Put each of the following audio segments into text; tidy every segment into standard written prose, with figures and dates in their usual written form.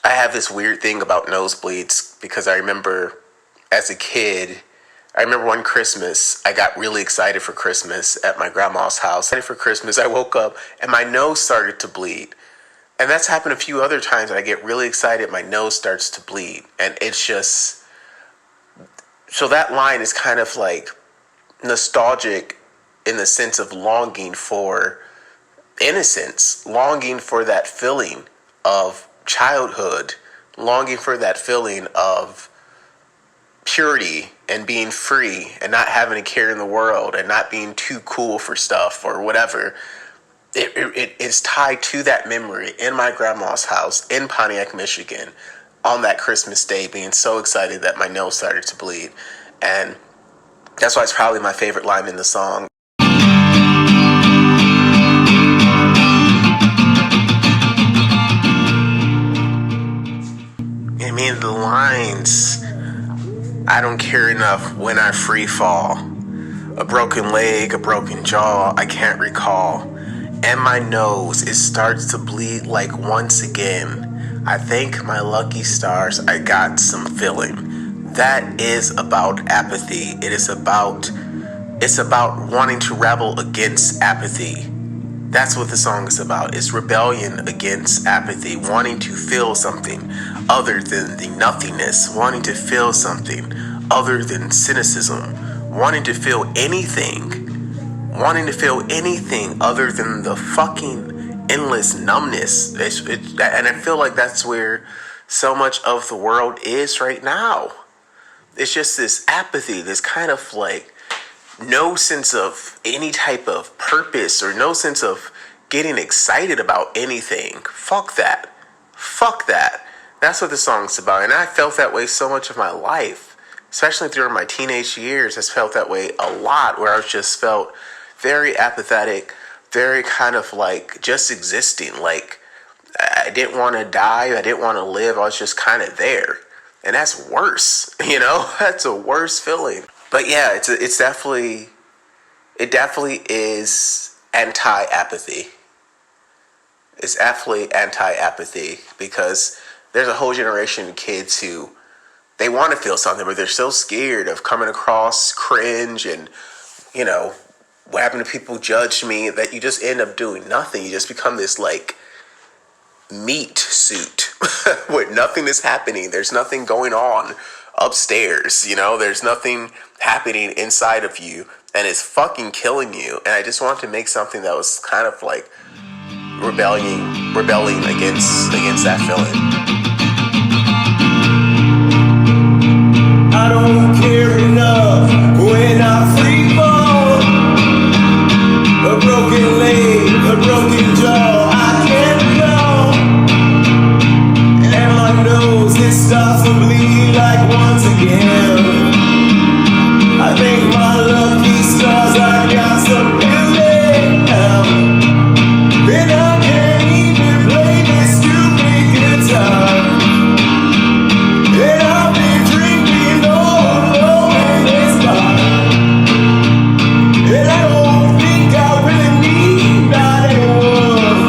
I have this weird thing about nosebleeds because I remember as a kid, I remember one Christmas, I got really excited for Christmas at my grandma's house. For Christmas, I woke up and my nose started to bleed. And that's happened a few other times. I get really excited, my nose starts to bleed. And it's just, so that line is kind of like nostalgic in the sense of longing for innocence, longing for that feeling of childhood, longing for that feeling of purity and being free and not having a care in the world and not being too cool for stuff or whatever. It's tied to that memory in my grandma's house in Pontiac, Michigan on that Christmas day, being so excited that my nose started to bleed. And that's why it's probably my favorite line in the song. I mean, the lines, I don't care enough when I free fall. A broken leg, a broken jaw, I can't recall. And my nose, it starts to bleed like once again. I thank my lucky stars I got some feeling. That is about apathy. It's about wanting to rebel against apathy. That's what the song is about. It's rebellion against apathy, wanting to feel something other than the nothingness, wanting to feel something other than cynicism, wanting to feel anything other than the fucking endless numbness. And I feel like that's where so much of the world is right now. It's just this apathy, this kind of like no sense of any type of purpose or no sense of getting excited about anything. Fuck that. That's what the song's about. And I felt that way so much of my life, especially during my teenage years. I felt that way a lot, where I just felt very apathetic, very kind of like just existing. Like I didn't want to die. I didn't want to live. I was just kind of there. And that's worse, that's a worse feeling. But yeah, it definitely is anti-apathy. It's absolutely anti-apathy because there's a whole generation of kids who they want to feel something, but they're so scared of coming across cringe and, what happened to people judge me, that you just end up doing nothing. You just become this like meat suit where nothing is happening. There's nothing going on upstairs, there's nothing happening inside of you, and it's fucking killing you. And I just wanted to make something that was kind of like rebelling against that feeling. I don't care enough when I free fall. A broken leg, a broken jaw, I can't go. And my nose, it starts to bleed like once again. I think my lucky stars, I got some feeling now. And I can't even play this stupid guitar. And I've been drinking all alone in this bar. And I don't think I really need not anyone.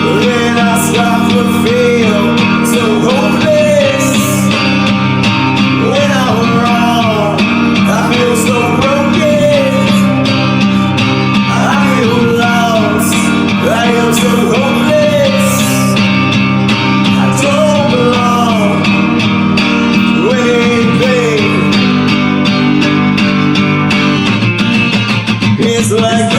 But then I start to feel so hopeless. When I'm wrong, I feel so broken. I feel lost, I am so hopeless. I don't belong to anything. It's like